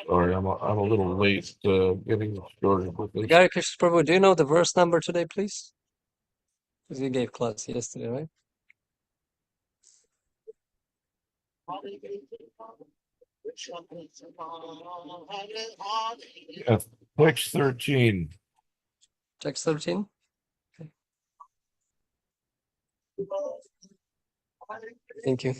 Sorry, I'm a little late getting started with this. Nagari Krishna Prabhu, do you know the verse number today, please? Because you gave class yesterday, right? Yeah, text 13. Text 13? Okay. Thank you.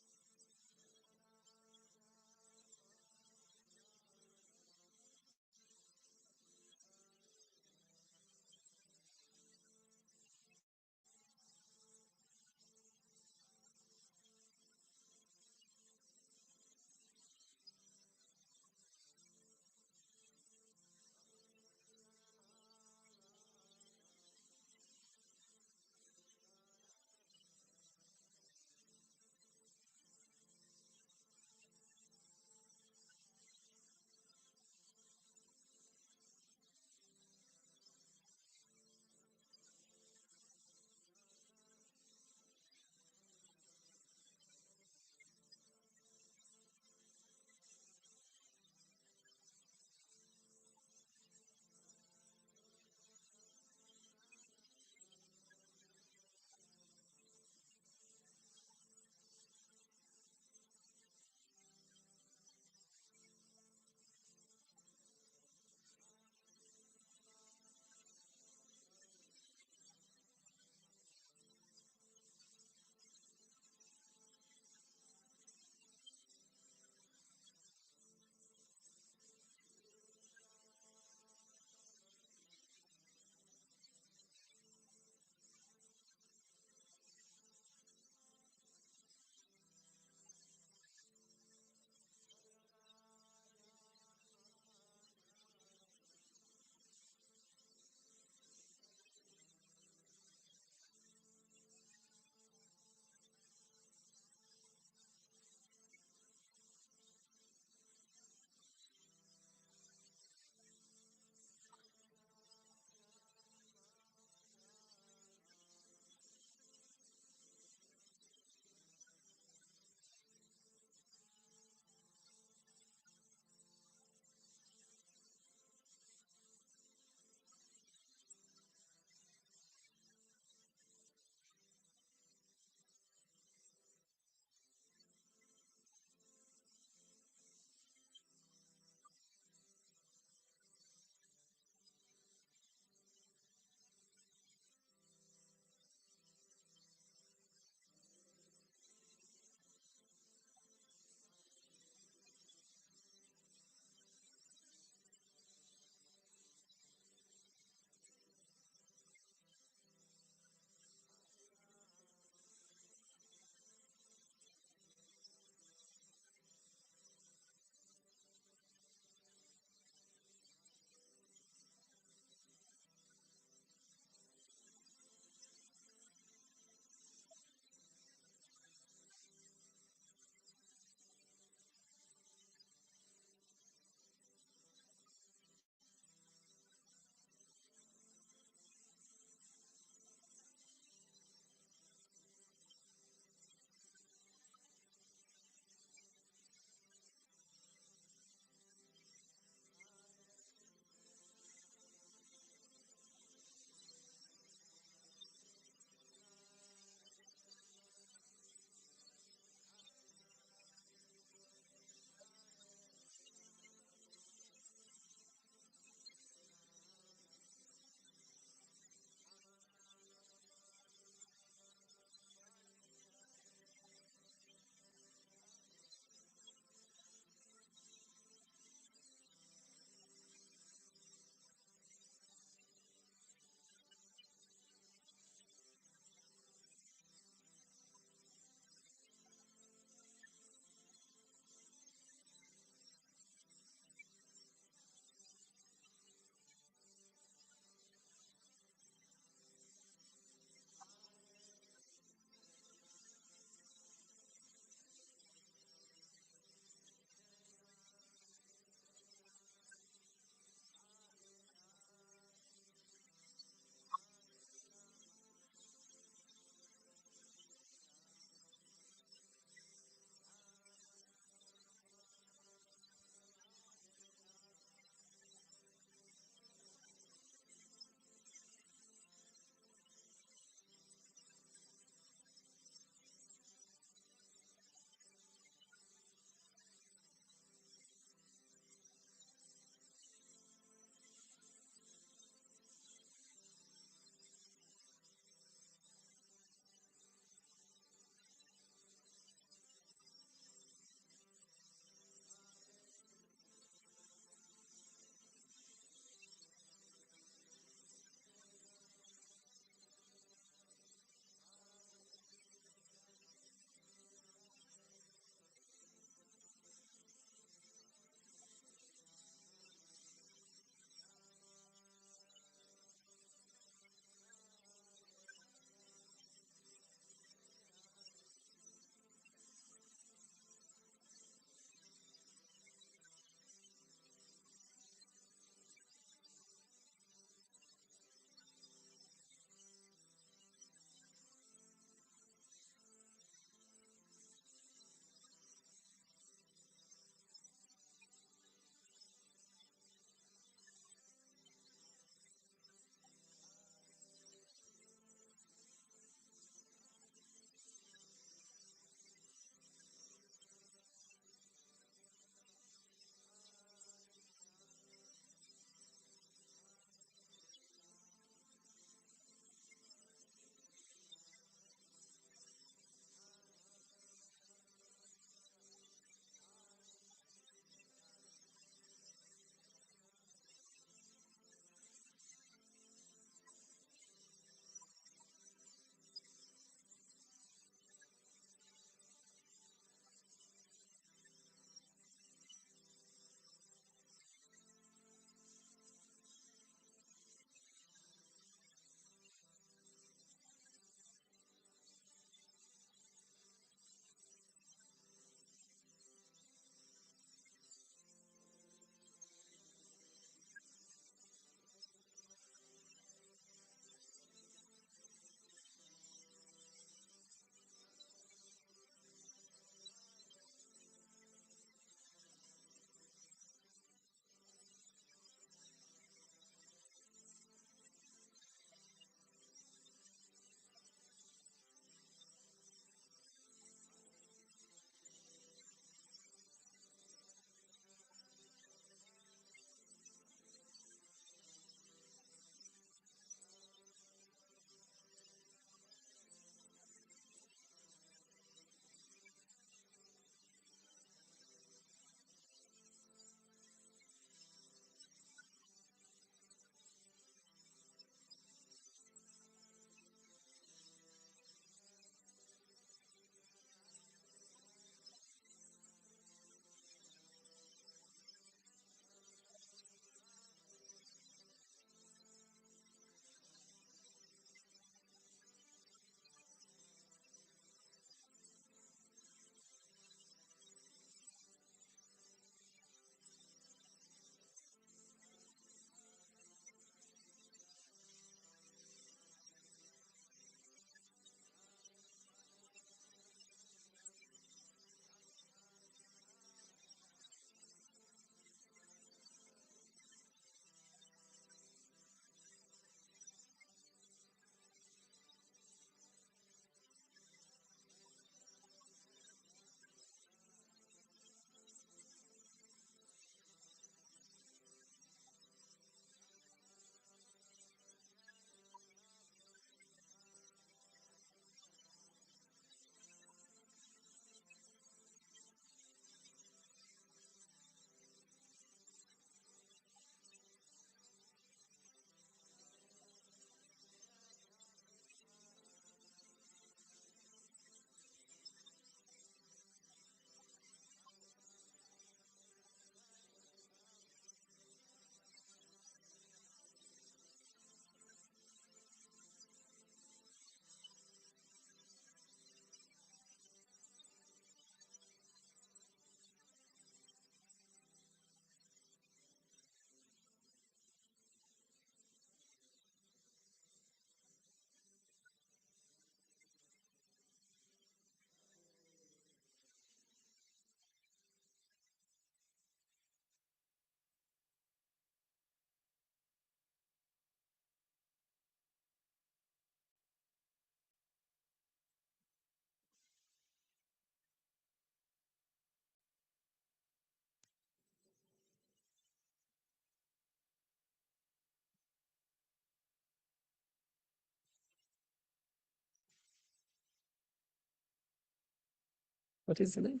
What is the name?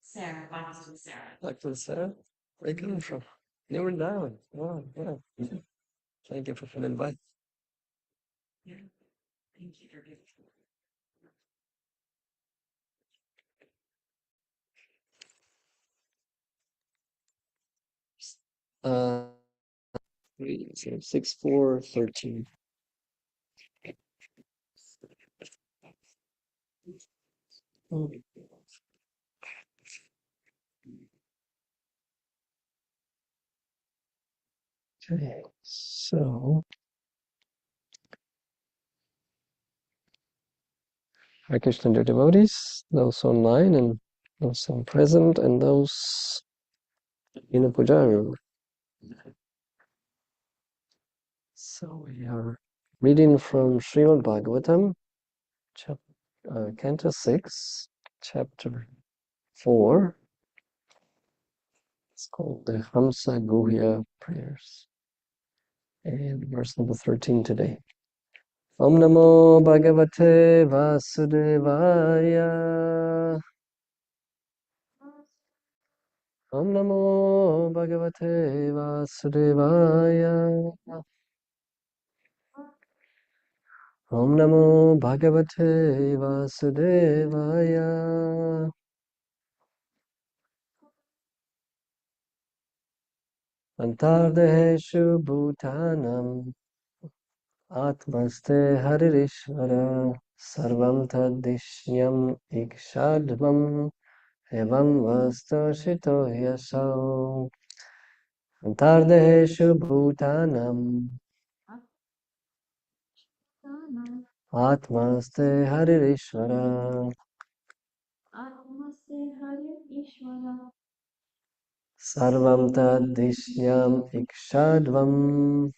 Sarah, Boston Sarah. Dr. Sarah? Where are you coming from? You were down. Oh, yeah. Thank you for coming by. Yeah. Thank you for giving. Uh, 6, 4, 13. Okay, so Hare Krishna dear devotees, those online and those present and those in a puja room. So we are reading from Srimad Bhagavatam, Canto 6, Chapter 4. It's called the Hamsa Guhya prayers. And verse number 13 today. Om Namo Bhagavate Vasudevaya. Om Namo Bhagavate Vasudevaya. Om Namo Bhagavate Vasudevaya. Antardeheshu Bhutanam Atmaste Haririshvara Sarvam Tadishnyam Ikshadvam Evam Vastoshito Yasau Antardeheshu Bhutanam Atmaste Haririshvara Sarvam Tadishnyam Ikshadvam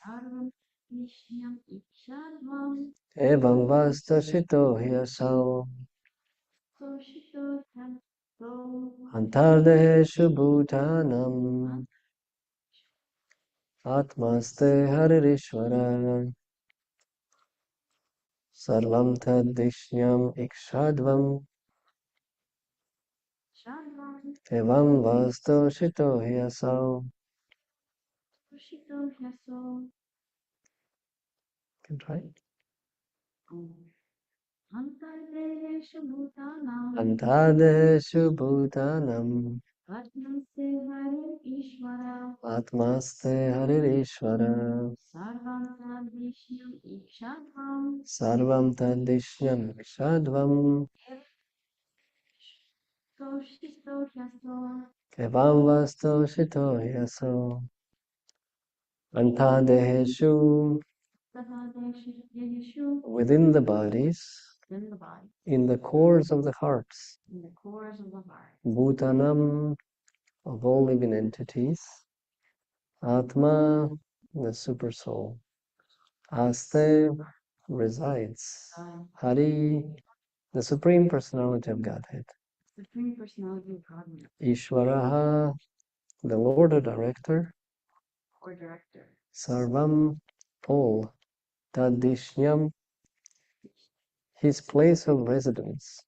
Evam Vastoshito Yasau Antardeheshu Bhutanam Atmaste Haririshvara Sarvam Tadishnyam Ikshadvam Evam Vastoshito Hyasau. Can try. Antardeheshu Bhutanam Atmaste Haririshvara Sarvam Tadishyam Ikshadvam Evam Vastoshito Hyasau. Antardeheshu within the bodies, in the cores of the hearts, Bhutanam of all living entities, Atma, the super soul, Aste resides, Hari, the Supreme Personality of Godhead, Ishvaraha, the Lord or Director, Sarvam, all, Tadishnyam, his place of residence,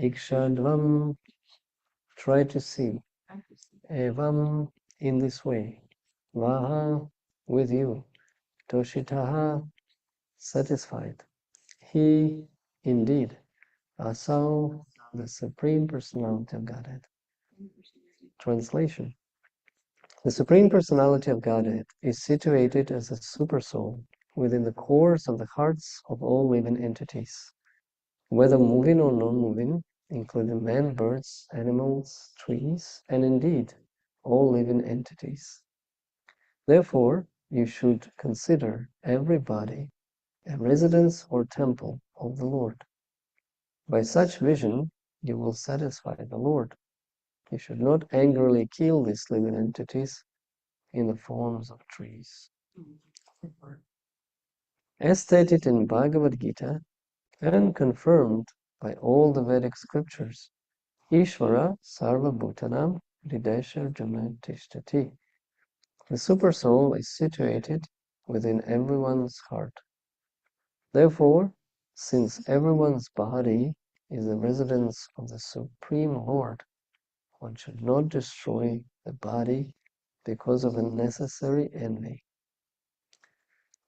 Ikshadvam, try to see, Evam, in this way, Vaha, with you, Toshitaha, satisfied. He, indeed, Asau, the Supreme Personality of Godhead. Translation. The Supreme Personality of Godhead is situated as a supersoul within the cores of the hearts of all living entities, whether moving or non-moving, including men, birds, animals, trees, and indeed, all living entities. Therefore, you should consider every body a residence or temple of the Lord. By such vision, you will satisfy the Lord. You should not angrily kill these living entities in the forms of trees. As stated in Bhagavad Gita and confirmed by all the Vedic scriptures, Ishvara Sarva Bhutanam Hridesha Arjuna Tishtati. The Supersoul is situated within everyone's heart. Therefore, since everyone's body is the residence of the Supreme Lord, one should not destroy the body because of unnecessary envy.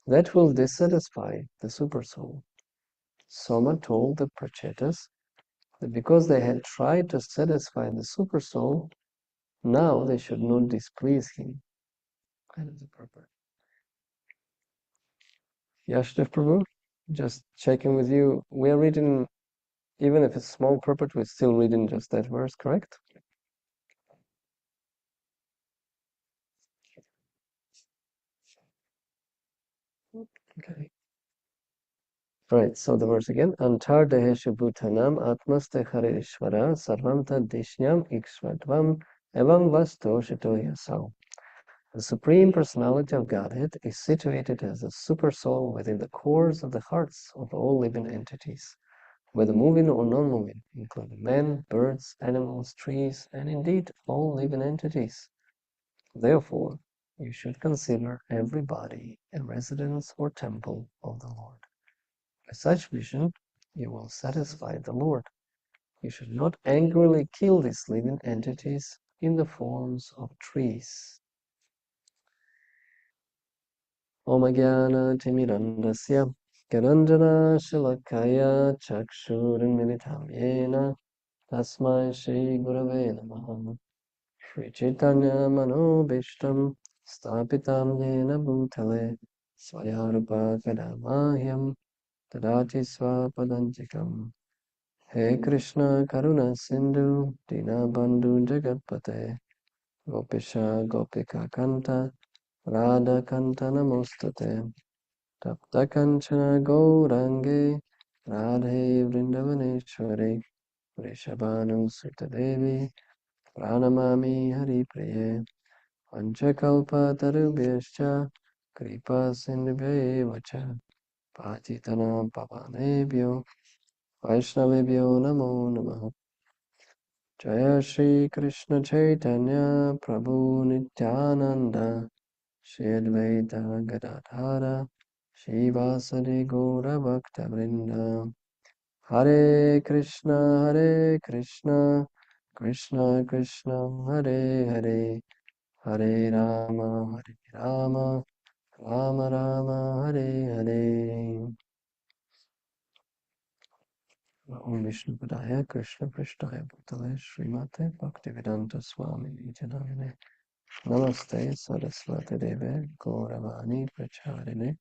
That will dissatisfy the Supersoul. Soma told the Prachetas that because they had tried to satisfy the Supersoul, now they should not displease him. That is the purport. Yashdev Prabhu, just checking with you. We are reading, even if it's small purport, we're still reading just that verse, correct? Okay. Right, so the verse again. Antar deheshu bhutanam atmaste harishvara sarvamta dishnyam ikshvatvam evam vasto shito yasau. The Supreme Personality of Godhead is situated as a supersoul within the cores of the hearts of all living entities, whether moving or non-moving, including men, birds, animals, trees, and indeed all living entities. Therefore, you should consider every body a residence or temple of the Lord. By such vision, you will satisfy the Lord. You should not angrily kill these living entities in the forms of trees. Om Jnana Timirandasya Garanjana Shalakaya Chakshurinmilitam Yena Tasmai Shri Gurave Namaha Shri Chaitanya Manobishtam Stapitam Yena Bhutale Swayarupa Kadamahyam Tadati Swapadantikam He Krishna Karuna Sindhu Dinabandhu Jagatpate Gopisha Gopika Kanta Radha Kanta Namostate Tapta Kanchana Gaurange Radhe Vrindavaneshwari Vrishabhanu Sutadevi Pranamami Hari Priye Panchakalpa Tarubhyascha Kripa Sindhubhyevacha Patitanam Pavanebhyo Vaishnavebhyo Namo Namaha Jaya Shri Krishna Chaitanya Prabhu Nityananda Shri Advaita Gadadhara Shivasadi Gaura Bhakta Vrinda Hare Krishna Krishna Krishna Hare Hare Hare Rama Rama Rama Hare Hare Om Vishnu Padaya Krishna Prishtaya Bhutale Srimate Bhaktivedanta Swami Nityamane Namaste Saraswati Deve Gauravani Pracharine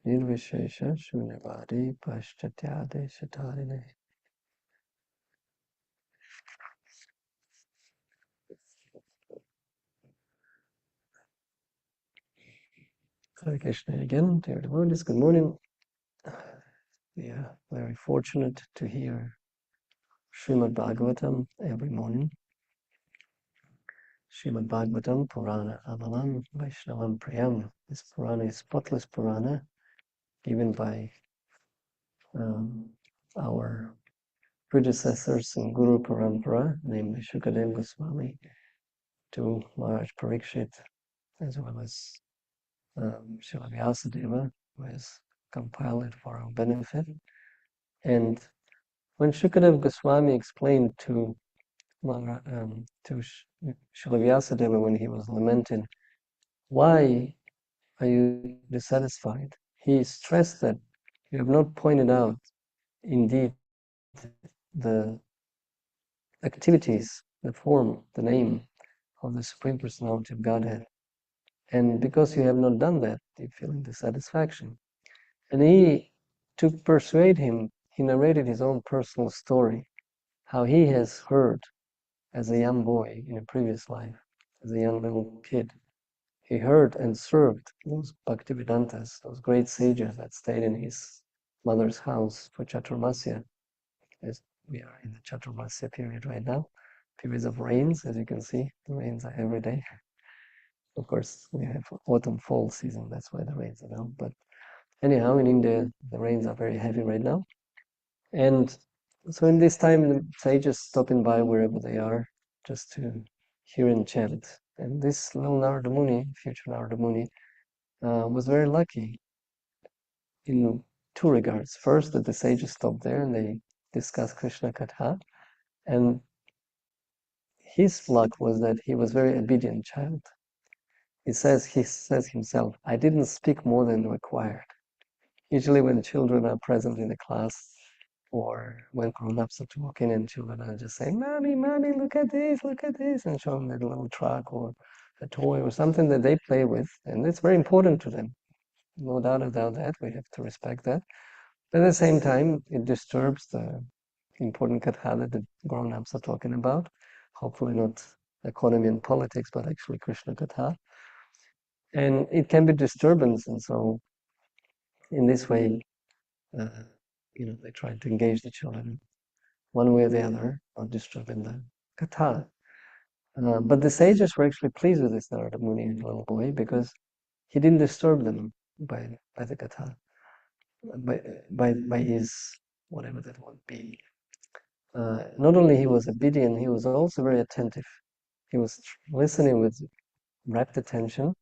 Nirvishesha Shunyavadi Pashchatyade Shatarine. Hare Krishna again, dear devotees, good morning. We are very fortunate to hear Srimad Bhagavatam every morning. Srimad Bhagavatam Purana Amalam Vaishnavam Priyam. This Purana is spotless Purana given by our predecessors in Guru Parampara, namely Shukadeva Goswami, to Maharaj Parikshit, as well as Srila Vyasadeva, who has compiled it for our benefit. And when Shukadeva Goswami explained to Srila Vyasadeva when he was lamenting, why are you dissatisfied? He stressed that you have not pointed out, indeed, the activities, the form, the name of the Supreme Personality of Godhead. And because you have not done that, you feel dissatisfaction. And he, to persuade him, he narrated his own personal story, how he has heard as a young boy in a previous life, as a young little kid. He heard and served those Bhaktivedantas, those great sages that stayed in his mother's house for Chaturmasya, as we are in the Chaturmasya period right now, periods of rains, as you can see, the rains are every day. Of course, we have autumn, fall season, that's why the rains are now. But anyhow, in India, the rains are very heavy right now. And so in this time, the sages stopping by wherever they are, just to hear and chant. And this little Narada Muni, future Narada Muni, was very lucky in two regards. First, that the sages stopped there and they discuss Krishna Katha. And his luck was that he was a very obedient child. He says himself, I didn't speak more than required. Usually when children are present in the class, or when grown-ups are talking and children are just saying, Mommy, Mommy, look at this, and showing their little truck or a toy or something that they play with, and it's very important to them. No doubt about that, we have to respect that. But at the same time, it disturbs the important katha that the grown-ups are talking about. Hopefully not economy and politics, but actually Krishna katha. And it can be disturbance, and so in this way, they try to engage the children one way or the other, not disturbing the katha. But the sages were actually pleased with this Narada Muni, little boy, because he didn't disturb them by the katha, by his whatever that would be. Not only he was obedient, he was also very attentive. He was listening with rapt attention.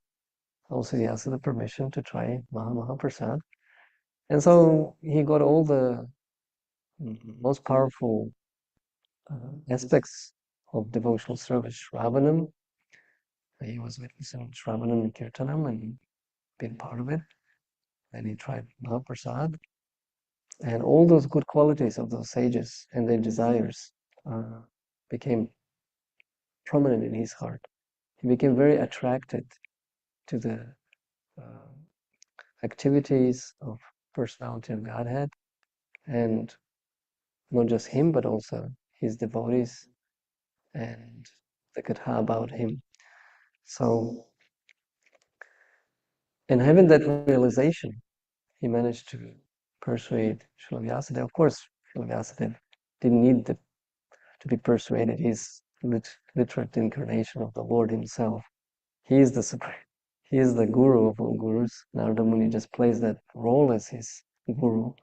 Also, he asked the permission to try Mahaprasad. And so he got all the most powerful aspects of devotional service. Shravanam, he was witnessing Shravanam and Kirtanam and being part of it. Then he tried Mahaprasad. And all those good qualities of those sages and their desires became prominent in his heart. He became very attracted to the activities of personality of Godhead, and not just him, but also his devotees and the katha about him. So, in having that realization, he managed to persuade Srila Vyasadeva. Of course, Srila Vyasadeva didn't need to be persuaded. He's literate incarnation of the Lord himself. He is the supreme. He is the guru of all gurus. Narada Muni just plays that role as his guru.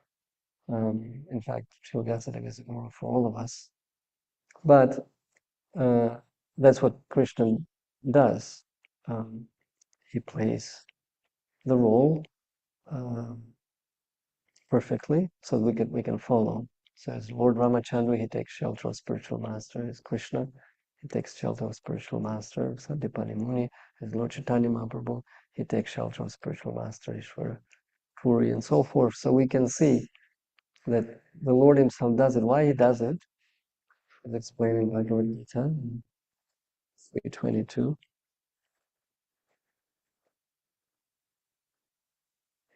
In fact, Srila Vyasadeva is a guru for all of us. But that's what Krishna does. He plays the role perfectly, so we can follow. So as Lord Ramachandra, he takes shelter of spiritual master. As Krishna, he takes shelter of spiritual master. Sandipani Muni, as Lord Chaitanya Mahaprabhu, he takes shelter of spiritual master Ishvara Puri, and so forth. So we can see that the Lord himself does it. Why he does it is explained in Bhagavad Gita 3:22.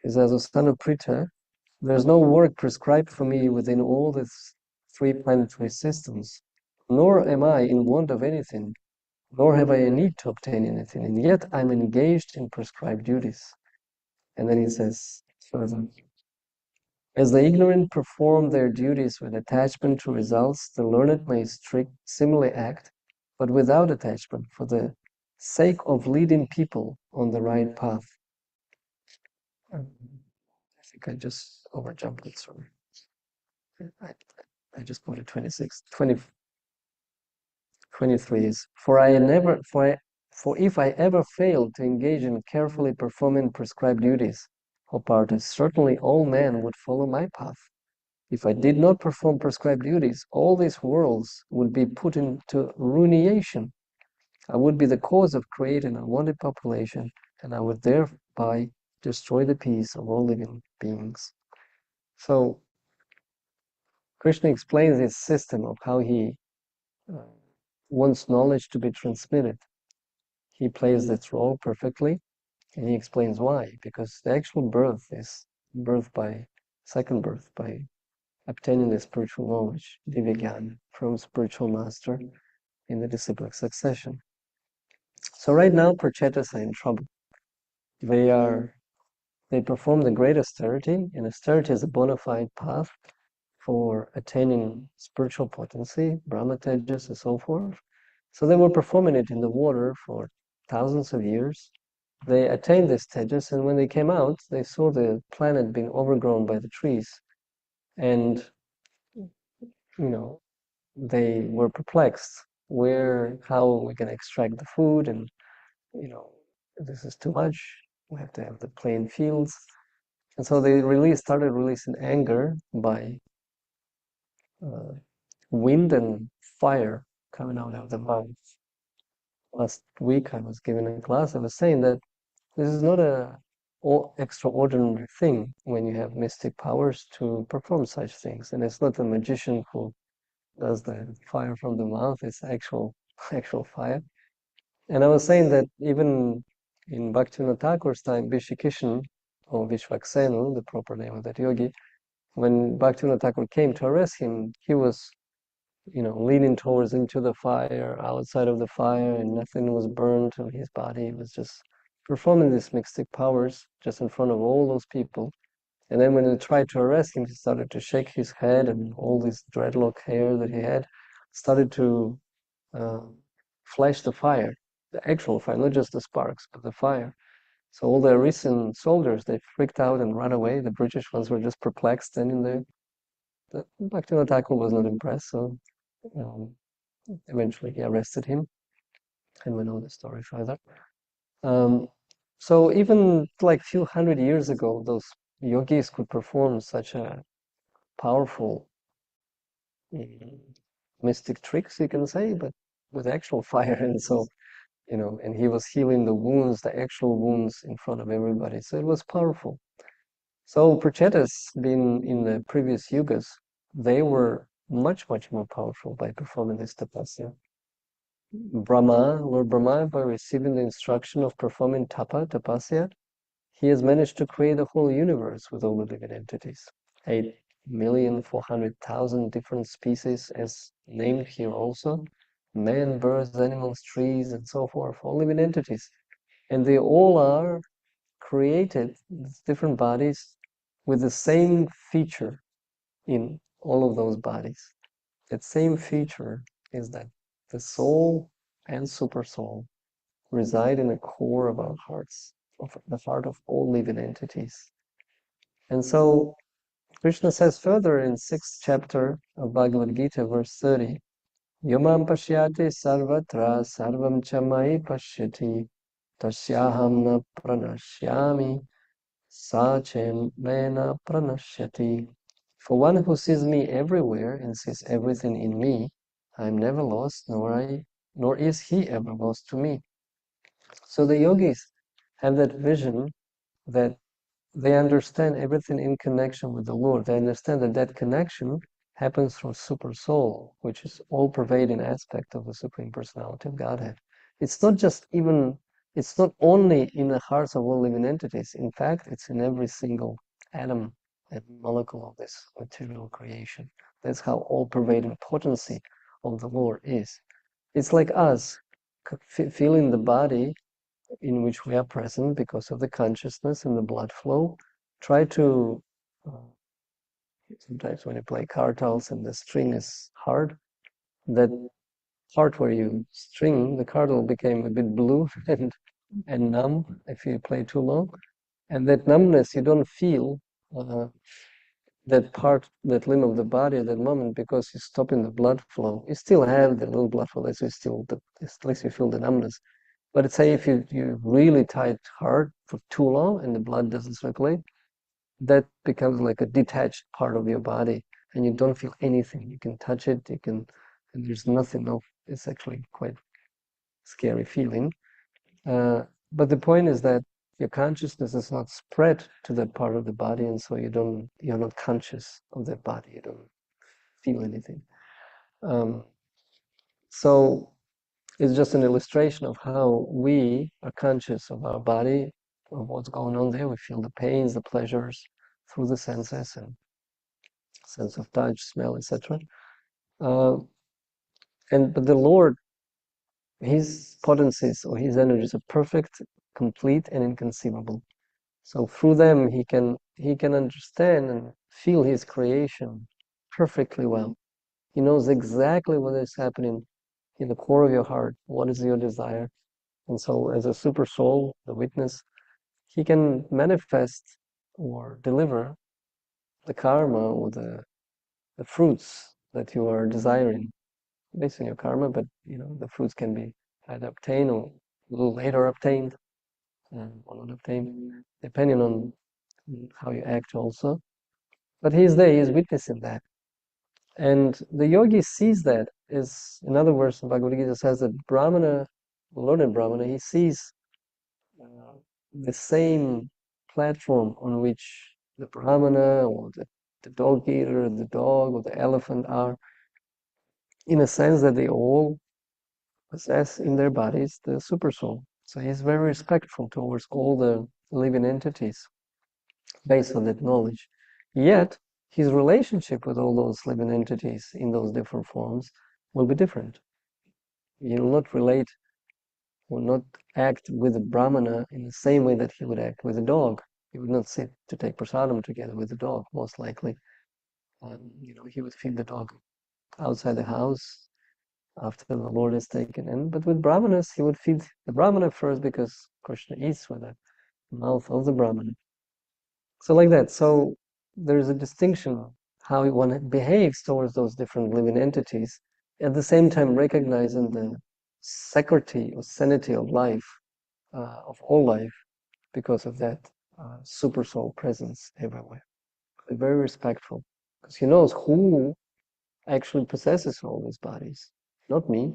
He says, O son of Pritha, there's no work prescribed for me within all the three planetary systems, nor am I in want of anything, nor have I a need to obtain anything, and yet I'm engaged in prescribed duties. And then he says further, as the ignorant perform their duties with attachment to results, the learned may similarly act, but without attachment, for the sake of leading people on the right path. I think I just overjumped it, sorry. I just quoted 23 is, for if I ever failed to engage in carefully performing prescribed duties, O Partha, certainly all men would follow my path. If I did not perform prescribed duties, all these worlds would be put into ruination. I would be the cause of creating an unwanted population, and I would thereby destroy the peace of all living beings. So, Krishna explains his system of how he wants knowledge to be transmitted. He plays that role perfectly, and he explains why. Because the actual birth is second birth, by obtaining the spiritual knowledge, Divya from spiritual master in the disciplic succession. So right now, Prachetas are in trouble. They perform the great austerity, and austerity is a bona fide path for attaining spiritual potency, Brahma Tejas, and so forth. So they were performing it in the water for thousands of years. They attained this Tejas, and when they came out, they saw the planet being overgrown by the trees. And, they were perplexed how we can extract the food, and, this is too much. We have to have the plain fields. And so they started releasing anger by wind and fire coming out of the mouth. Last week I was giving a class, I was saying that this is not a extraordinary thing when you have mystic powers to perform such things. And it's not a magician who does the fire from the mouth, it's actual fire. And I was saying that even in Bhaktivinoda Thakur's time, Vishikishan, or Vishvaksenu, the proper name of that yogi, when Bhaktivinoda Thakur came to arrest him, he was, leaning towards into the fire, outside of the fire, and nothing was burned on his body. He was just performing these mystic powers just in front of all those people. And then when they tried to arrest him, he started to shake his head, and all this dreadlock hair that he had started to flash the fire, the actual fire, not just the sparks, but the fire. So all the recent soldiers, they freaked out and ran away. The British ones were just perplexed, standing there. Bhaktivinoda Thakur was not impressed, so eventually he arrested him, and we know the story further. So even like a few hundred years ago, those yogis could perform such a powerful mystic tricks, you can say, but with actual fire. And so, and he was healing the wounds, the actual wounds in front of everybody. So it was powerful. So Prachetas, being in the previous yugas, they were much, much more powerful by performing this tapasya. Lord Brahma, by receiving the instruction of performing tapasya, he has managed to create the whole universe with all the living entities. 8,400,000 different species, as named here also. Men, birds, animals, trees, and so forth, all living entities. And they all are created, different bodies, with the same feature in all of those bodies. That same feature is that the soul and super soul reside in the core of our hearts, of the heart of all living entities. And so Krishna says further in 6th chapter of Bhagavad Gita, verse 30, Yamam pashyate sarvatra sarvam chamai pashyati tasyaham na pranashyami sachem mena pranashyati. For one who sees me everywhere and sees everything in me, I am never lost, nor is he ever lost to me. So the yogis have that vision that they understand everything in connection with the Lord. They understand that that connection happens through super soul, which is all-pervading aspect of the Supreme Personality of Godhead. It's not only in the hearts of all living entities. In fact, it's in every single atom and molecule of this material creation. That's how all-pervading potency of the Lord is. It's like us feeling the body in which we are present because of the consciousness and the blood flow. Try to, sometimes when you play kartals and the string is hard, that part where you string, the kartal became a bit blue and numb if you play too long. And that numbness, you don't feel that part, that limb of the body at that moment because you're stopping the blood flow. You still have the little blood flow, at least you feel the numbness. But say if you really tie it hard for too long and the blood doesn't circulate, that becomes like a detached part of your body and you don't feel anything. You can touch it, and there's nothing. No, it's actually quite scary feeling. But the point is that your consciousness is not spread to that part of the body, and so you're not conscious of that body. You don't feel anything. So it's just an illustration of how we are conscious of our body, of what's going on there. We feel the pains, the pleasures through the senses and sense of touch, smell, etc. But the Lord, His potencies or His energies are perfect, complete, and inconceivable. So through them, He can understand and feel His creation perfectly well. He knows exactly what is happening in the core of your heart. What is your desire? And so as a super soul, the witness, he can manifest or deliver the karma or the fruits that you are desiring based on your karma, but the fruits can be either obtained or a little later obtained or not obtained, depending on how you act also. But he's there, he's witnessing that. And the yogi sees that. Is another verse in Bhagavad Gita says that Brahmana, learned Brahmana, he sees the same platform on which the Brahmana or the dog eater, the dog or the elephant are, in a sense that they all possess in their bodies the super soul. So he's very respectful towards all the living entities based on that knowledge. Yet his relationship with all those living entities in those different forms will be different. He will not relate or not act with the Brahmana in the same way that he would act with a dog. He would not sit to take prasadam together with the dog, most likely. He would feed the dog outside the house after the Lord is taken in. But with Brahmanas, he would feed the Brahmana first because Krishna eats with the mouth of the Brahmana. So like that. So there's a distinction how one behaves towards those different living entities, at the same time recognizing the sacredity or sanity of life, of all life, because of that super soul presence everywhere. Be very respectful, because he knows who actually possesses all these bodies, not me.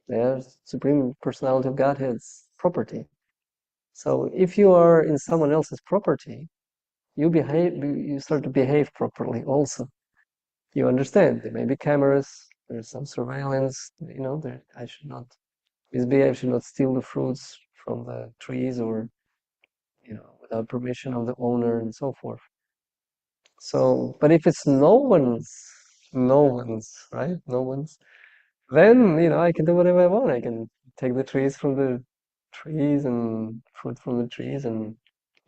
They are Supreme Personality of Godhead's property. So if you are in someone else's property, you start to behave properly also. You understand there may be cameras, there's some surveillance, I should not misbehave, I should not steal the fruits from the trees or without permission of the owner and so forth. So, but if it's no one's, right? No one's, then, I can do whatever I want. I can take the trees from the trees and fruit from the trees and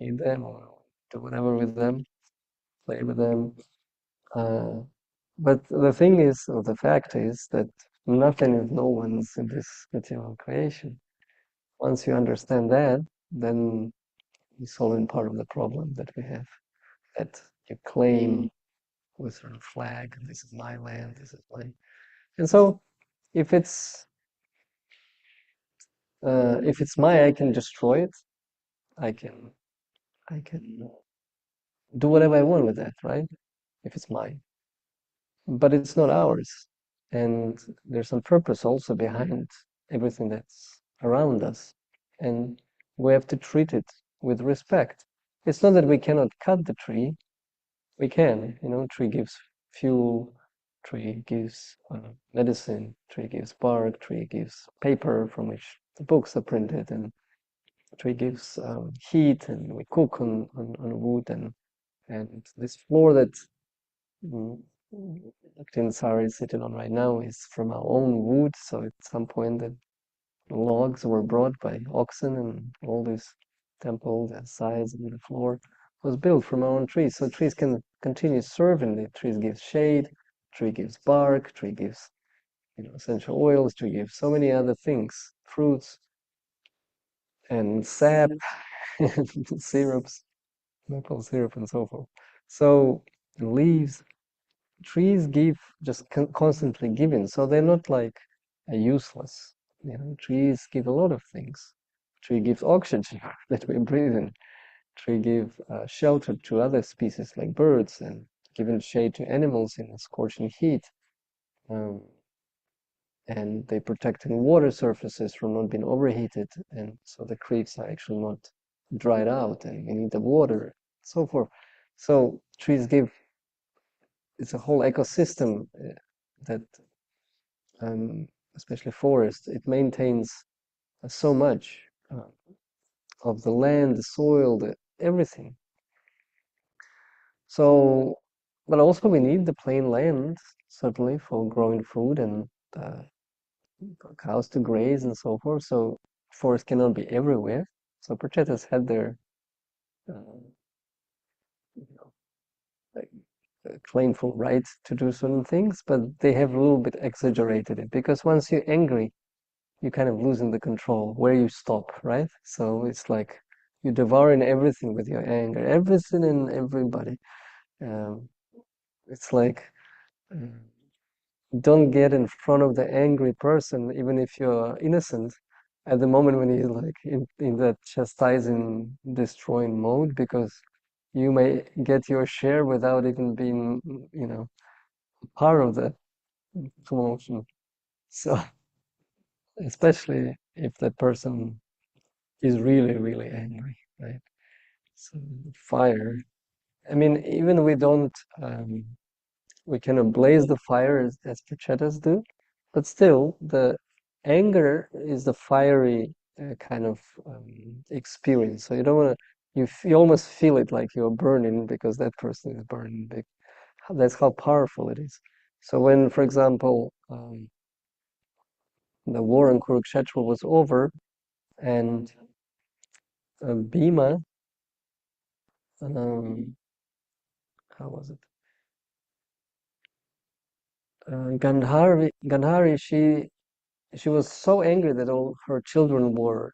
eat them or do whatever with them, play with them. But the thing is, or the fact is that nothing is no one's in this material creation. Once you understand that, then you're solving part of the problem that we have, that you claim with a flag, this is my land, this is mine. And so if it's mine, I can destroy it. I can do whatever I want with that, right? If it's mine. But it's not ours. And there's some purpose also behind everything that's around us. And we have to treat it with respect. It's not that we cannot cut the tree. We can, tree gives fuel, tree gives medicine, tree gives bark, tree gives paper from which the books are printed, and tree gives heat, and we cook on wood, and this floor that Dr. Sari is sitting on right now is from our own wood. So at some point the logs were brought by oxen, and all this temple, the sides and the floor was built from our own trees. So trees can continue serving. The trees give shade, tree gives bark, tree gives essential oils, tree gives so many other things, fruits and sap and syrups, maple syrup and so forth. So leaves, trees give just constantly giving, so they're not like useless. Trees give a lot of things. Tree gives oxygen that we breathe in. Tree give shelter to other species like birds, and giving shade to animals in a scorching heat. And they protecting water surfaces from not being overheated, and so the creeks are actually not dried out, and we need the water, so forth. So trees give, it's a whole ecosystem that, especially forest, it maintains so much of the land, the soil, everything. So, but also we need the plain land, certainly, for growing food and cows to graze and so forth. So forest cannot be everywhere. So Prachetas had their like, claimful right to do certain things, but they have a little bit exaggerated it, because once you're angry, you kind of losing the control where you stop, right? So it's like you're devouring everything with your anger, everything and everybody. It's like don't get in front of the angry person, even if you're innocent, at the moment when you're like in that chastising, destroying mode, because you may get your share without even being, part of the commotion. So especially if that person is really, really angry, right? So fire. I mean, even we cannot blaze the fire as prachetas do, but still, the anger is the fiery kind of experience. So you don't want to, you almost feel it like you're burning because that person is burning. That's how powerful it is. So when, for example, the war in Kurukshetra was over, and Bhima, how was it? Gandhari, she was so angry that all her children were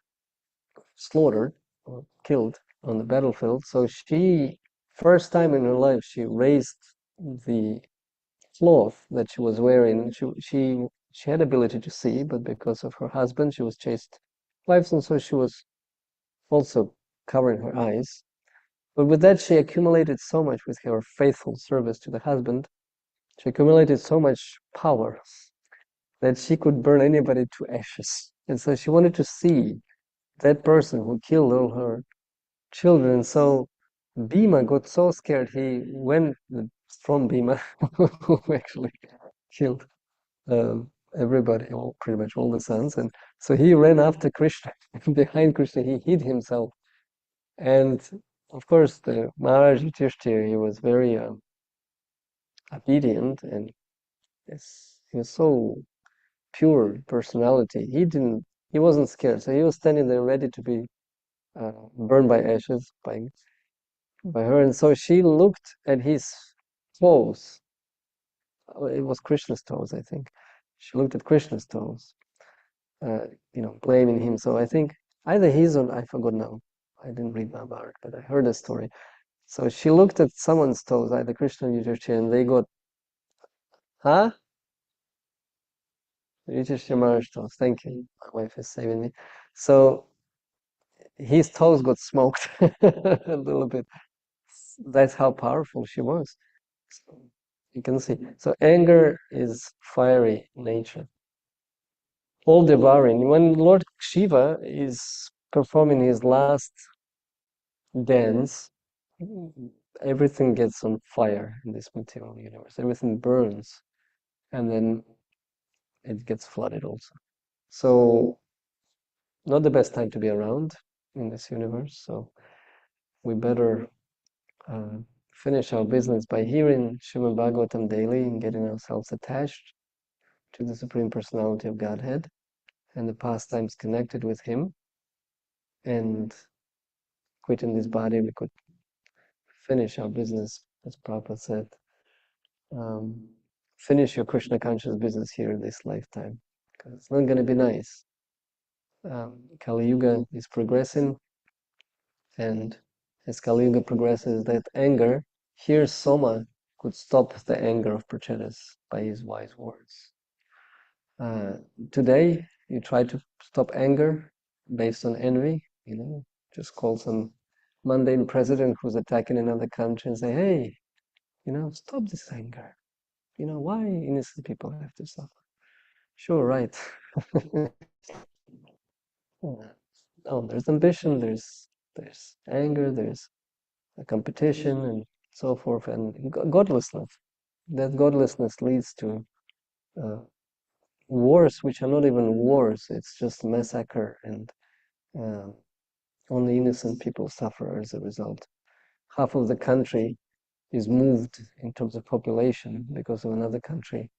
slaughtered or killed on the battlefield. So she, first time in her life, she raised the cloth that she was wearing. She had ability to see, but because of her husband, she was chaste wife, and so she was also covering her eyes. But with that, she accumulated so much with her faithful service to the husband. She accumulated so much power that she could burn anybody to ashes. And so she wanted to see that person who killed all her children. So Bhima got so scared, he went from Bhima, who actually killed everybody, pretty much all the sons. And so he ran after Krishna. Behind Krishna, he hid himself. And of course, the Maharaj Yudhishthira, he was very obedient, and he was so pure personality. He wasn't scared. So he was standing there ready to be burned by ashes by her. And so she looked at his toes. It was Krishna's toes, I think. She looked at Krishna's toes, blaming him. So I think either his or I forgot now. I didn't read Mahabharata, but I heard a story. So she looked at someone's toes, either Krishna or Yudhishthira, and they got, huh? Yudhishthira Maharaj's toes. Thank you. My wife is saving me. So his toes got smoked a little bit. That's how powerful she was. So you can see. So anger is fiery nature. All devouring. When Lord Shiva is performing his last dance, everything gets on fire in this material universe. Everything burns, and then it gets flooded also. So not the best time to be around in this universe. So we better finish our business by hearing Srimad Bhagavatam daily and getting ourselves attached to the Supreme Personality of Godhead and the pastimes connected with Him. And quitting this body, we could finish our business, as Prabhupada said. Finish your Krishna conscious business here in this lifetime, because it's not going to be nice. Kali Yuga is progressing, and as Kali Yuga progresses, that anger, here Soma could stop the anger of Prachetas by his wise words. Today, you try to stop anger based on envy, just call some mundane president who's attacking another country and say, hey, stop this anger. Why innocent people have to suffer? Sure, right. No, there's ambition, there's anger, there's a competition and so forth, and godlessness. That godlessness leads to wars which are not even wars, it's just massacre, and only innocent people suffer as a result. Half of the country is moved in terms of population because of another country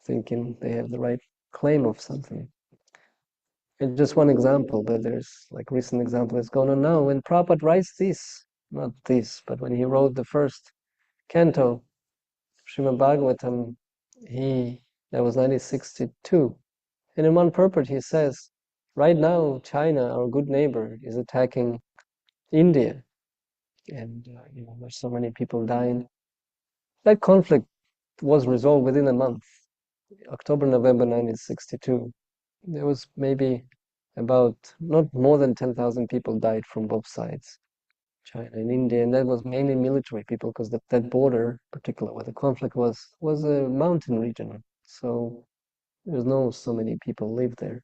thinking they have the right claim of something. And just one example, but there's like recent example that's going on now. When Prabhupada writes this, not this, but when he wrote the first canto, Srimad Bhagavatam, that was 1962. And in one purport he says, right now China, our good neighbor, is attacking India. And there's so many people dying. That conflict was resolved within a month, October, November 1962. There was maybe about not more than 10,000 people died from both sides. China and India, and that was mainly military people because that border, particularly where the conflict was a mountain region. So there's no so many people live there.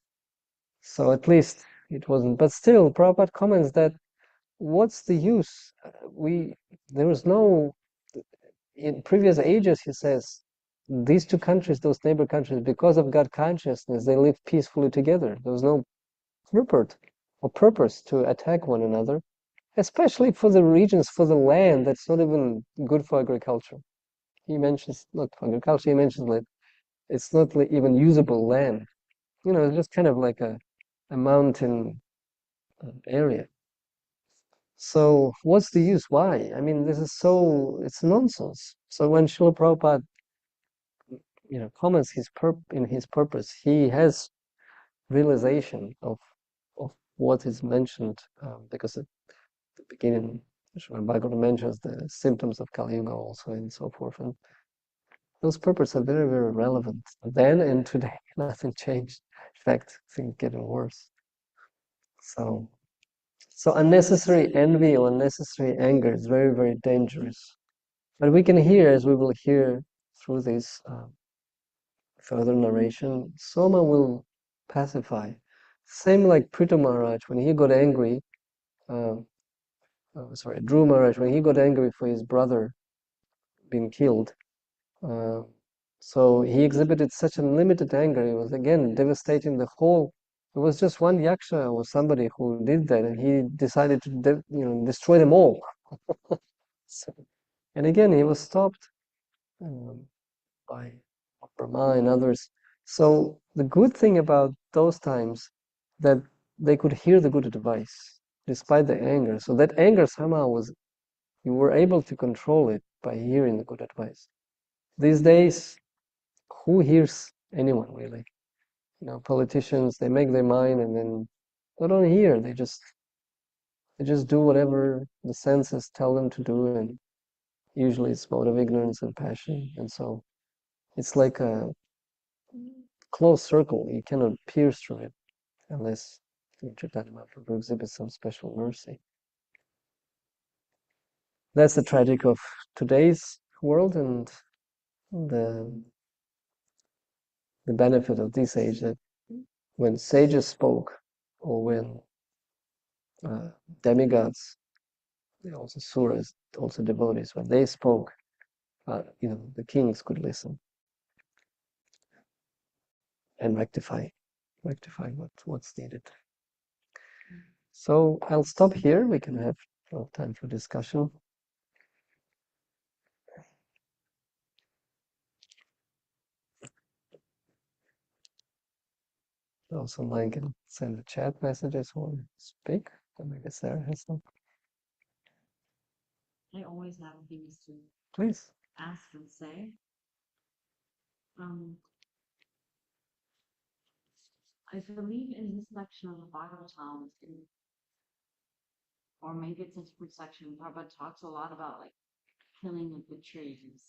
So at least it wasn't. But still, Prabhupada comments that what's the use? There was no in previous ages. He says these two countries, those neighbor countries, because of God consciousness, they lived peacefully together. There was no purpose to attack one another, especially for the regions, for the land that's not even good for agriculture. He mentions not for agriculture. He mentions that it's not even usable land. It's just kind of like a mountain area. So what's the use? Why? I mean, it's nonsense. So when Srila Prabhupada, comments in his purpose, he has realization of what is mentioned, because at the beginning, Srimad Bhagavatam mentions the symptoms of Kali Yuga also and so forth. And those purposes are very, very relevant. Then and today, nothing changed. In fact, things getting worse. So unnecessary envy or unnecessary anger is very, very dangerous. But we can hear, as we will hear through this further narration, Soma will pacify. Same like Prithu Maharaj, when he got angry, Dhruva Maharaj, when he got angry for his brother being killed, so he exhibited such unlimited anger. It was again devastating the whole. It was just one yaksha or somebody who did that, and he decided to destroy them all. So, and again, he was stopped by Brahma and others. So the good thing about those times that they could hear the good advice despite the anger. So that anger somehow you were able to control it by hearing the good advice. These days, who hears anyone really? Politicians, they make their mind and then they don't hear. They just do whatever the senses tell them to do, and usually it's mode of ignorance and passion. And so it's like a closed circle. You cannot pierce through it unless Chaitanya Mahaprabhu exhibits some special mercy. That's the tragic of today's world, and the benefit of this age, that when sages spoke, or when demigods, also suras, also devotees, when they spoke, the kings could listen and rectify what's needed. So I'll stop here. We can have time for discussion. So someone can send a chat messages or speak. And maybe Sarah has some. I always have things to Please. ask and say. I believe in this section of the Bhagavatam, or maybe it's a different section, Prabhupada talks a lot about like killing of the trees.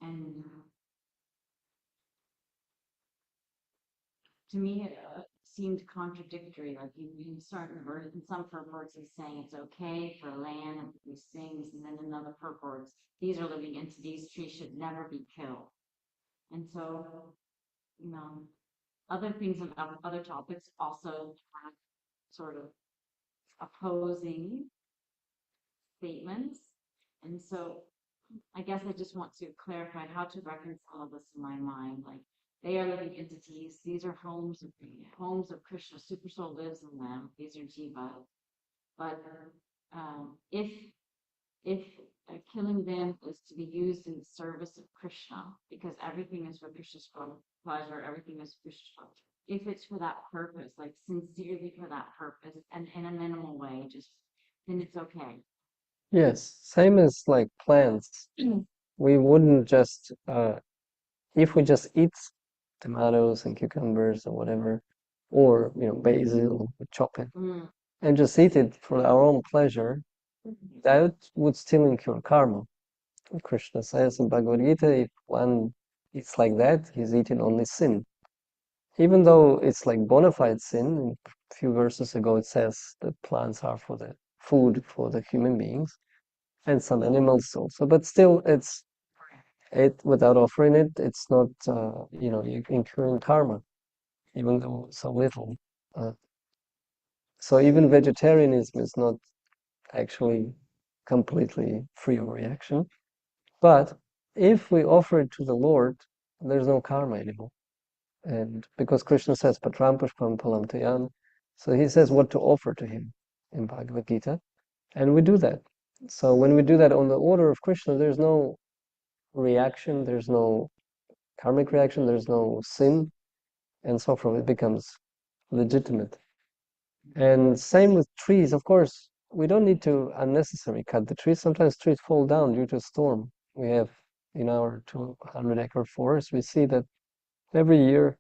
And to me, it seemed contradictory. Like you start in some purports, he's saying it's okay for land and these things, and then another purports, these are living entities, trees should never be killed. And so, other things about other topics also have sort of opposing statements. And so I guess I just want to clarify how to reconcile this in my mind. Like, they are living entities. These are homes of Krishna. Super Soul lives in them. These are jivas. But if killing them is to be used in the service of Krishna, because everything is for Krishna's pleasure, everything is Krishna. If it's for that purpose, like sincerely for that purpose, and in a minimal way, then it's okay. Yes, same as like plants. We wouldn't just if we just eat tomatoes and cucumbers or whatever, or basil, we chop it and just eat it for our own pleasure, that would still incur karma. Krishna says in Bhagavad Gita, if one eats like that, he's eating only sin. Even though it's like bona fide sin, a few verses ago it says that plants are for food for the human beings and some animals also. But still, without offering it, it's not, you're incurring karma, even though so little. So even vegetarianism is not actually completely free of reaction. But if we offer it to the Lord, there's no karma anymore. And because Krishna says Patram Pushpam Palam Tayan, so he says what to offer to him in Bhagavad Gita, and we do that. So when we do that on the order of Krishna, there's no reaction, there's no karmic reaction, there's no sin, and so forth. It becomes legitimate. And same with trees. Of course, we don't need to unnecessarily cut the trees. Sometimes trees fall down due to a storm. We have in our 200-acre forest, we see that every year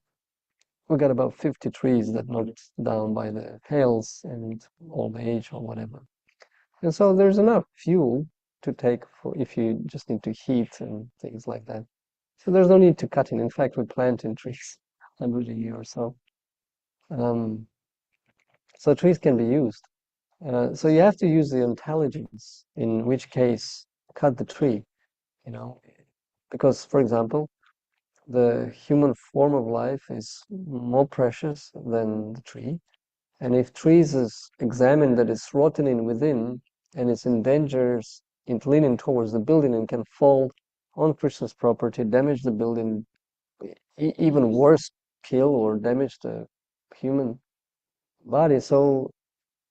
we got about 50 trees that knocked down by the hails and old age or whatever. And so there's enough fuel to take for if you just need to heat and things like that. So there's no need to cut in. In fact, we plant in trees 100 a year or so. So trees can be used. So you have to use the intelligence, in which case cut the tree, because, for example, the human form of life is more precious than the tree. And if trees is examined that it's rotting within and it's in dangers, in leaning towards the building and can fall on Krishna's property, damage the building, even worse, kill or damage the human body. So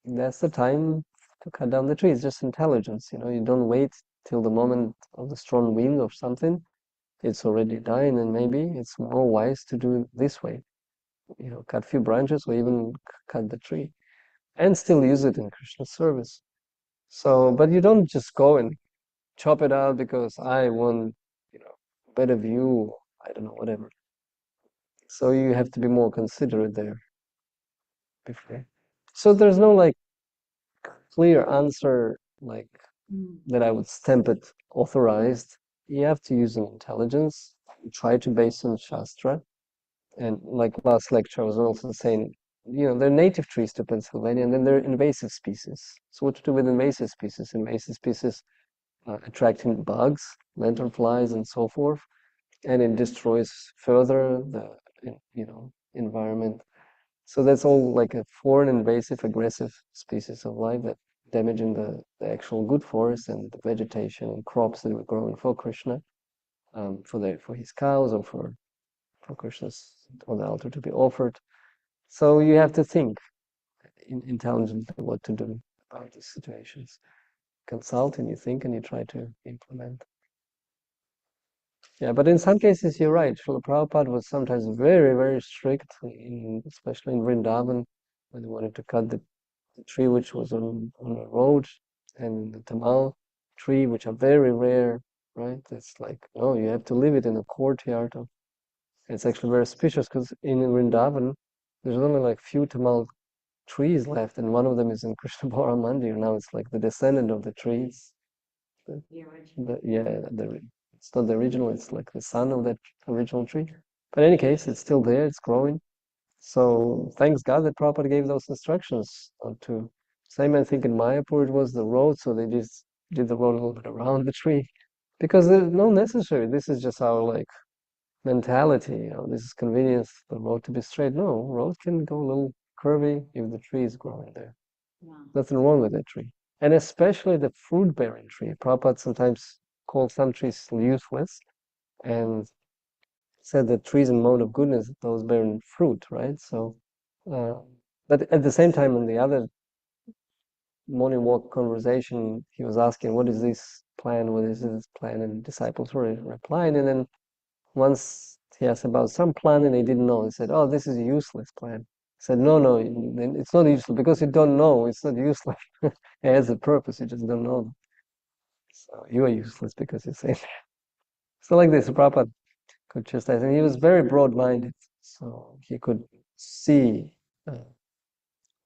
that's the time to cut down the tree. It's just intelligence, you don't wait till the moment of the strong wind or something. It's already dying, and maybe it's more wise to do it this way. Cut few branches or even cut the tree and still use it in Krishna's service. So, but you don't just go and chop it out because I want, better view, I don't know, whatever. So you have to be more considerate there before. So there's no like clear answer like that I would stamp it authorized. You have to use an intelligence, try to base on Shastra. And like last lecture, I was also saying, they're native trees to Pennsylvania, and then they're invasive species. So what to do with invasive species? Invasive species attracting bugs, lanternflies, and so forth, and it destroys further the environment. So that's all like a foreign, invasive, aggressive species of life that damaging the actual good forest and the vegetation and crops that were growing for Krishna, for his cows or for Krishna's on the altar to be offered. So you have to think intelligently what to do about these situations. Consult and you think and you try to implement. Yeah, but in some cases you're right. Srila Prabhupada was sometimes very, very strict, especially in Vrindavan, when they wanted to cut the tree which was on the road, and the tamal tree, which are very rare, right? It's like, oh, you have to leave it in a courtyard. It's actually very suspicious because in Vrindavan, there's only like few tamal trees left, and one of them is in Krishna Bharam Mandir. Now it's like the descendant of the trees. It's not the original, it's like the son of that original tree. But in any case, it's still there, it's growing. So thanks God that Prabhupada gave those instructions to. Same, I think in Mayapur it was the road, so they just did the road a little bit around the tree. Because there's no necessary, this is just our like mentality, this is convenience, the road to be straight. No, road can go a little curvy if the tree is growing there. Yeah. Nothing wrong with that tree. And especially the fruit-bearing tree. Prabhupada sometimes called some trees useless and said that trees in mode of goodness, those bearing fruit, right? So, but at the same time, in the other morning walk conversation, he was asking, what is this plan? What is this plan? And disciples were replying. And then once he asked about some plan and he didn't know, he said, oh, this is a useless plan. He said, no, it's not useless because you don't know. It's not useless. It has a purpose. You just don't know. So you are useless because you say that. So like this, Prabhupada could chastise. And he was very broad-minded. So he could see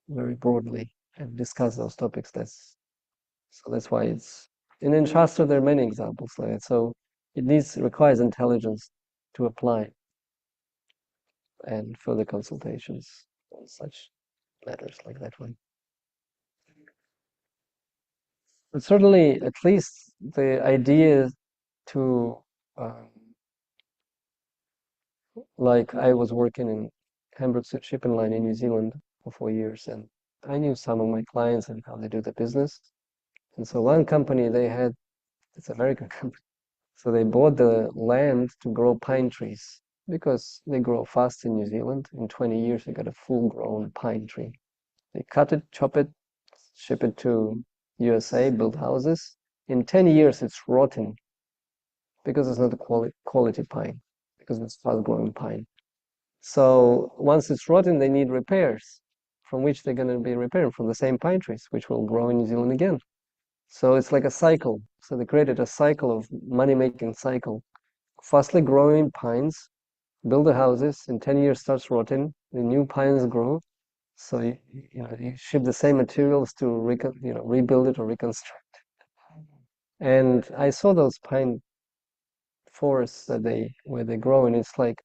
very broadly and discuss those topics. So that's why it's... And in Shastra, there are many examples like that. So it requires intelligence to apply and further consultations on such matters like that one. But certainly, at least the idea to, like I was working in Hamburg shipping line in New Zealand for 4 years, and I knew some of my clients and how they do the business. And so one company they had, it's an American company, so they bought the land to grow pine trees because they grow fast in New Zealand. In 20 years, they got a full-grown pine tree. They cut it, chop it, ship it to USA, build houses. In 10 years, it's rotten because it's not a quality pine, because it's fast-growing pine. So once it's rotten, they need repairs, from which they're going to be repairing from the same pine trees, which will grow in New Zealand again. So it's like a cycle. So they created a cycle of money-making cycle. Fastly growing pines, build the houses, in 10 years starts rotting, the new pines grow. So you ship the same materials to rebuild it or reconstruct. And I saw those pine forests where they grow, and it's like,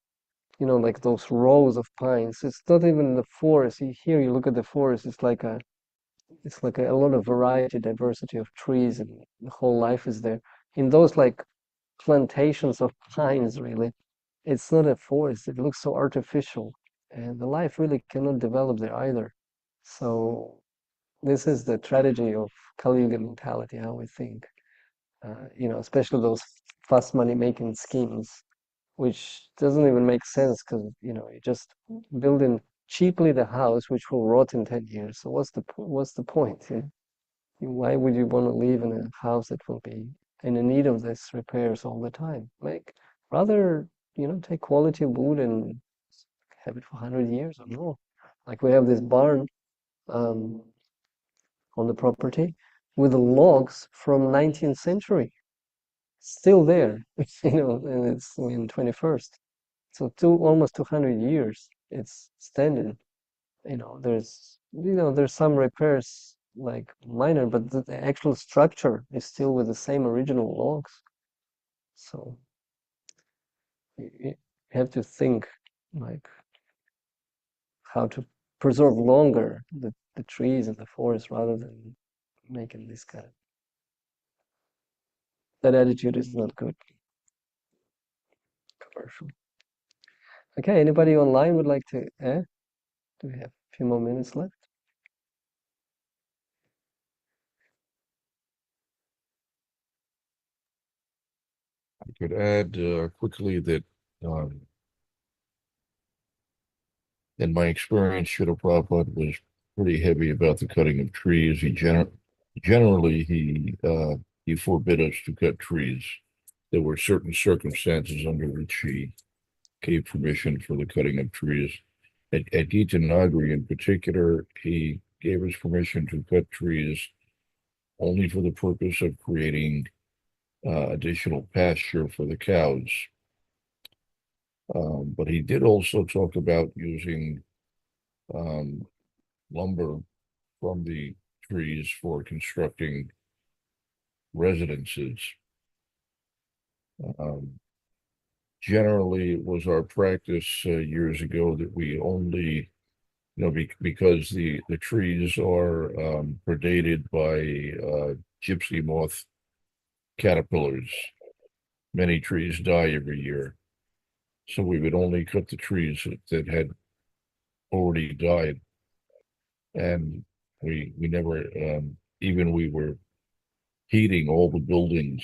like those rows of pines. It's not even the forest. Here you look at the forest, it's like a lot of variety, diversity of trees, and the whole life is there. In those like plantations of pines, really, it's not a forest. It looks so artificial, and the life really cannot develop there either. So this is the tragedy of Kali Yuga mentality, how we think. Especially those fast money making schemes, which doesn't even make sense because you just building cheaply the house which will rot in 10 years. So what's the point? Why would you want to live in a house that will be in the need of this repairs all the time? Rather, take quality wood and have it for 100 years or more. Like we have this barn um, on the property with the logs from 19th century still there, and it's in 21st. So almost 200 years it's standing. There's some repairs like minor, but the actual structure is still with the same original logs. So you have to think like how to preserve longer the trees and the forest rather than making this kind of that attitude is not good. Commercial. Okay, anybody online would like to add? Do we have a few more minutes left? I could add quickly that in my experience, Srila Prabhupada was pretty heavy about the cutting of trees. Generally he forbid us to cut trees. There were certain circumstances under which he gave permission for the cutting of trees. At Gita Nagari in particular, he gave us permission to cut trees only for the purpose of creating additional pasture for the cows. But he did also talk about using um, lumber from the trees for constructing residences. Um, Generally, it was our practice years ago that we only, because the trees are predated by gypsy moth caterpillars. Many trees die every year. So we would only cut the trees that had already died. And we never, even we were heating all the buildings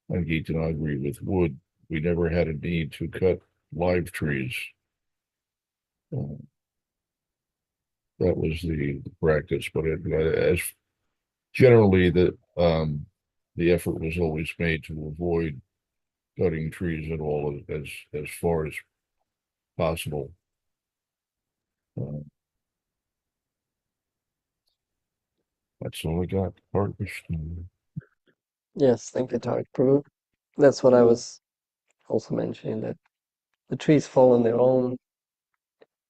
on Gita Nagari with wood. We never had a need to cut live trees. Uh, that was the practice, but as generally the effort was always made to avoid cutting trees at all as far as possible. Uh, that's all I got. Hare Krishna. Yes, thank you, Tarek Prabhu. That's what I was also mentioning, that the trees fall on their own.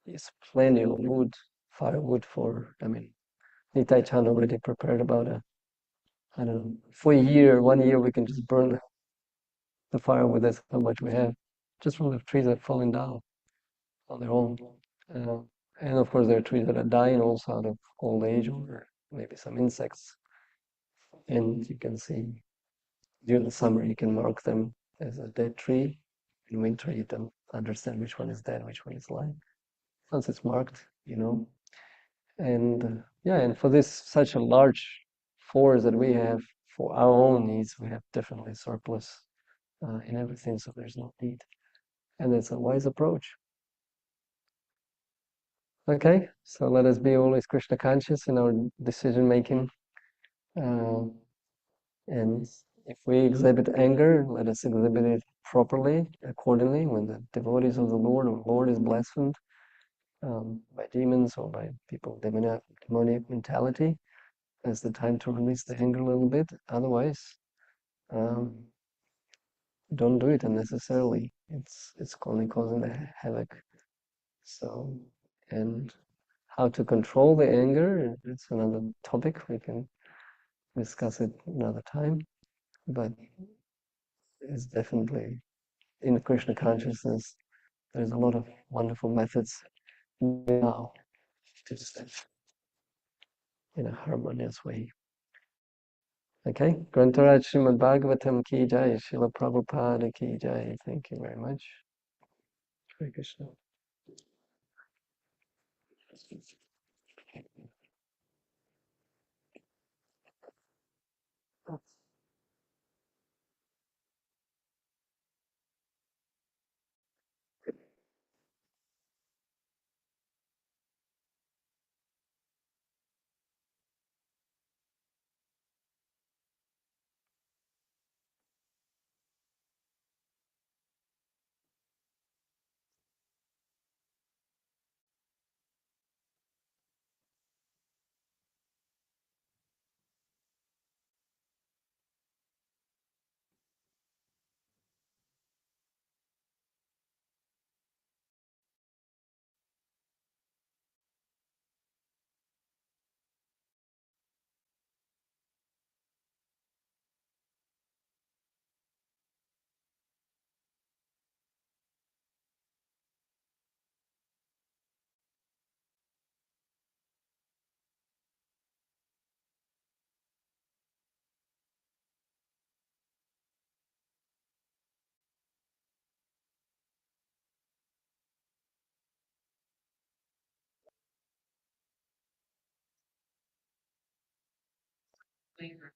There's plenty of wood, firewood Nitai Chan already prepared about I don't know, for 1 year we can just burn the firewood. That's how much we have, just from the trees that are falling down on their own. Uh, and of course, there are trees that are dying also out of old age or maybe some insects and you can see during the summer you can mark them as a dead tree. In winter you don't understand which one is dead, which one is alive. Once it's marked, you know. And yeah, and for this such a large forest that we have for our own needs, we have definitely surplus in everything, so there's no need. And it's a wise approach. Okay, so let us be always Krishna conscious in our decision making. And if we exhibit anger, let us exhibit it properly, accordingly. When the devotees of the Lord or Lord is blasphemed by demons or by people with demoniac mentality, it's the time to release the anger a little bit. Otherwise, don't do it unnecessarily. It's only causing the havoc. So, and how to control the anger, it's another topic. We can discuss it another time. But it's definitely in Krishna consciousness, there's a lot of wonderful methods now to step in a harmonious way. Okay, Grantaraj Srimad Bhagavatam ki jai, Srila Prabhupada ki jai. Thank you very much. Hare Krishna. Flavor.